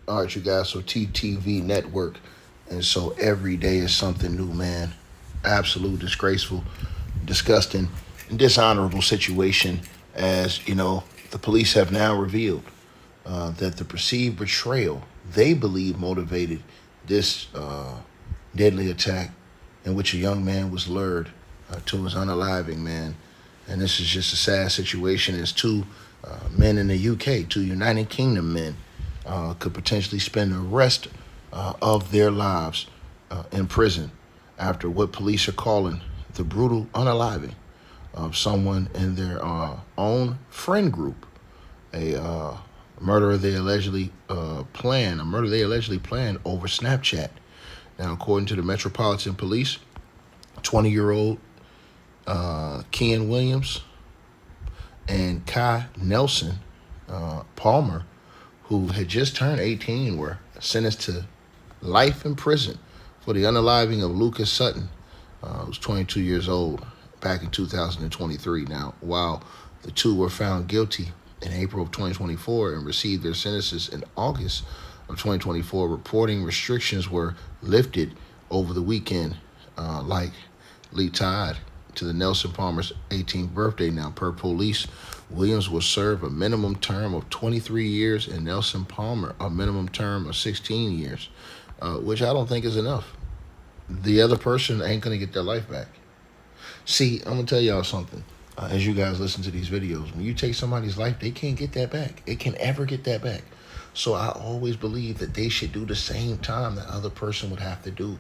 All right, you guys. So TTV Network, and so every day is something new, man. Absolute disgraceful, disgusting, and dishonorable situation. As you know, the police have now revealed that the perceived betrayal they believe motivated this deadly attack, in which a young man was lured to his unaliving, man. And this is just a sad situation as two men in the UK, two United Kingdom men, could potentially spend the rest of their lives in prison after what police are calling the brutal unaliving of someone in their own friend group, a murder they allegedly planned, a murder they allegedly planned over Snapchat. Now, according to the Metropolitan Police, 20-year-old Ken Williams and Kai Nelson Palmer, who had just turned 18, were sentenced to life in prison for the unaliving of Lucas Sutton, who was 22 years old, back in 2023. Now, while the two were found guilty in April of 2024 and received their sentences in August of 2024, reporting restrictions were lifted over the weekend, likely tied to the Nelson Palmer's 18th birthday. Now, per police, Williams will serve a minimum term of 23 years and Nelson Palmer a minimum term of 16 years, which I don't think is enough. The other person ain't going to get their life back. See, I'm going to tell y'all something. As you guys listen to these videos, when you take somebody's life, they can't get that back. It can ever get that back. So I always believe that they should do the same time the other person would have to do.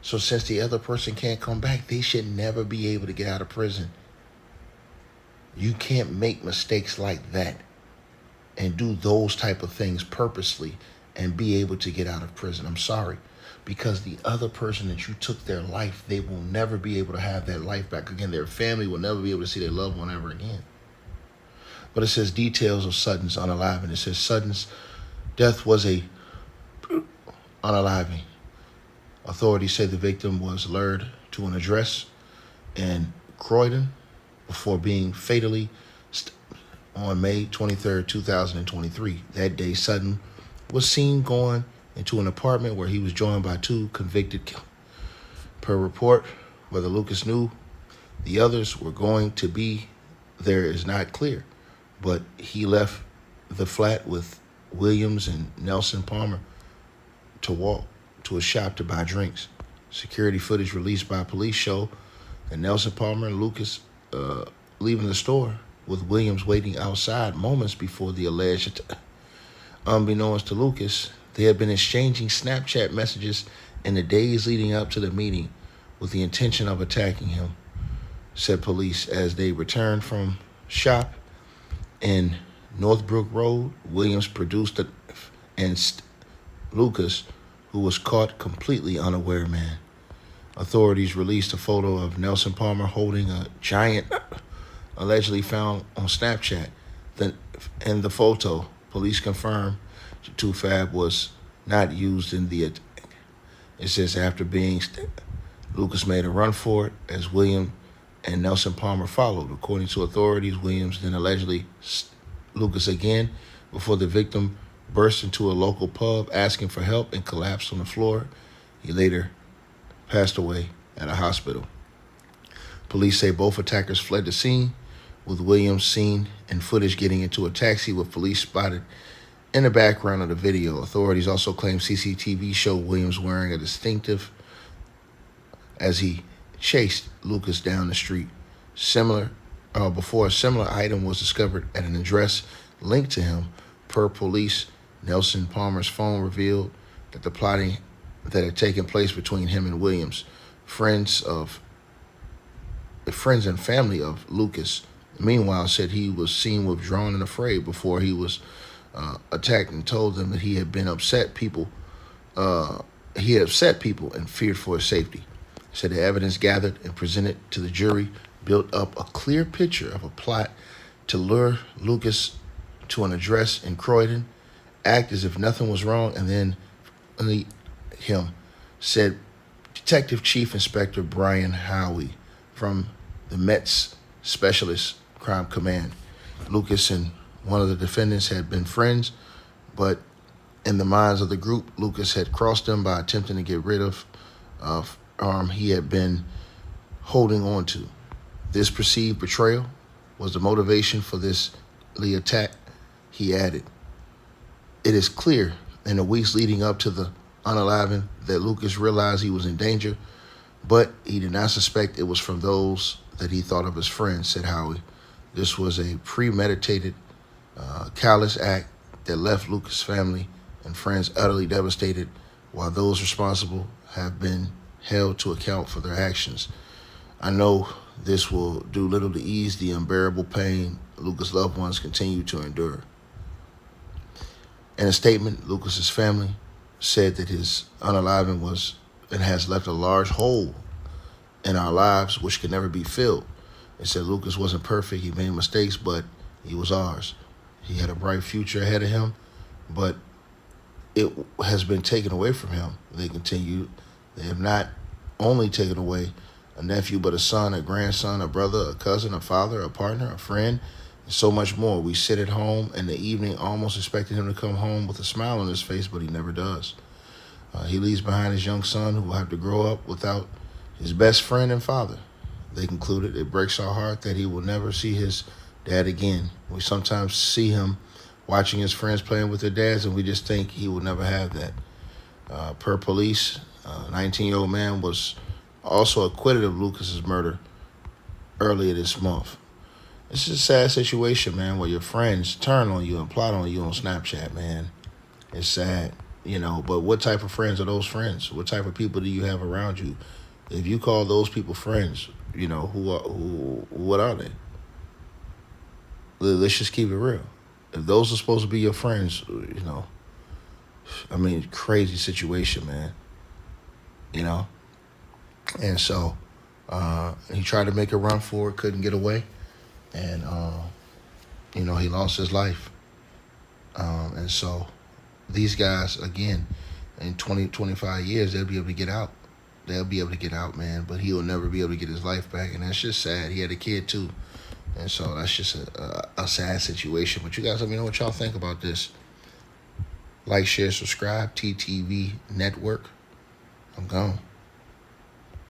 So since the other person can't come back, they should never be able to get out of prison. You can't make mistakes like that and do those type of things purposely and be able to get out of prison. I'm sorry. Because the other person that you took their life, they will never be able to have that life back again. Their family will never be able to see their loved one ever again. But it says details of Sutton's unaliving. It says Sutton's death was a unaliving. Authorities say the victim was lured to an address in Croydon before being fatally on May 23rd, 2023. That day, Sutton was seen going into an apartment where he was joined by two convicted killers. Per report, whether Lucas knew the others were going to be there is not clear, but he left the flat with Williams and Nelson Palmer to walk to a shop to buy drinks. Security footage released by police show that Nelson Palmer and Lucas leaving the store, with Williams waiting outside moments before the alleged attack. Unbeknownst to Lucas, they had been exchanging Snapchat messages in the days leading up to the meeting with the intention of attacking him, said police as they returned from shop in Northbrook Road. Williams produced it, and Lucas, who was caught completely unaware, man. Authorities released a photo of Nelson Palmer holding a giant allegedly found on Snapchat. In the photo, police confirmed Tufab was not used in the attack. It says after being Lucas made a run for it as William and Nelson Palmer followed. According to authorities, Williams then allegedly Lucas again before the victim burst into a local pub asking for help and collapsed on the floor. He later passed away at a hospital. Police say both attackers fled the scene, with Williams seen in footage getting into a taxi with police spotted in the background of the video. Authorities also claim CCTV showed Williams wearing a distinctive as he chased Lucas down the street. Before a similar item was discovered at an address linked to him. Per police, Nelson Palmer's phone revealed that the plotting that had taken place between him and Williams. Friends and family of Lucas, meanwhile, said he was seen withdrawn and afraid before he was attacked, and told them that he had upset people and feared for his safety. Said the evidence gathered and presented to the jury built up a clear picture of a plot to lure Lucas to an address in Croydon, act as if nothing was wrong, and then him, said Detective Chief Inspector Brian Howie from the Met's Specialist Crime Command. Lucas and one of the defendants had been friends, but In the minds of the group, Lucas had crossed them by attempting to get rid of arm he had been holding on to. This perceived betrayal was the motivation for this attack. He added, "It is clear in the weeks leading up to the unaliving that Lucas realized he was in danger, but he did not suspect it was from those that he thought of as friends," said Howie. This was a premeditated, callous act that left Lucas' family and friends utterly devastated, while those responsible have been held to account for their actions. "I know this will do little to ease the unbearable pain Lucas' loved ones continue to endure." In a statement, Lucas's family said that his unaliving was and has left a large hole in our lives which can never be filled. They said Lucas wasn't perfect, he made mistakes, but he was ours. He had a bright future ahead of him, but it has been taken away from him. They continued. They have not only taken away a nephew, but a son, a grandson, a brother, a cousin, a father, a partner, a friend, and so much more. We sit at home in the evening almost expecting him to come home with a smile on his face, but he never does. He leaves behind his young son who will have to grow up without his best friend and father. They concluded, "It breaks our heart that he will never see his dad again. We sometimes see him watching his friends playing with their dads, and we just think he will never have that." Per police, a 19-year-old man was also acquitted of Lucas's murder earlier this month. This is a sad situation, man, where your friends turn on you and plot on you on Snapchat, man. It's sad, but what type of friends are those friends? What type of people do you have around you? If you call those people friends, what are they? Let's just keep it real. If those are supposed to be your friends, crazy situation, man. And so he tried to make a run for it, couldn't get away, and he lost his life. And so these guys, again, in 20, 25 years, they'll be able to get out. They'll be able to get out, man, but he'll never be able to get his life back, and that's just sad. He had a kid, too, and so that's just a sad situation. But you guys let me know what y'all think about this. Like, share, subscribe, TTV Network. I'm gone.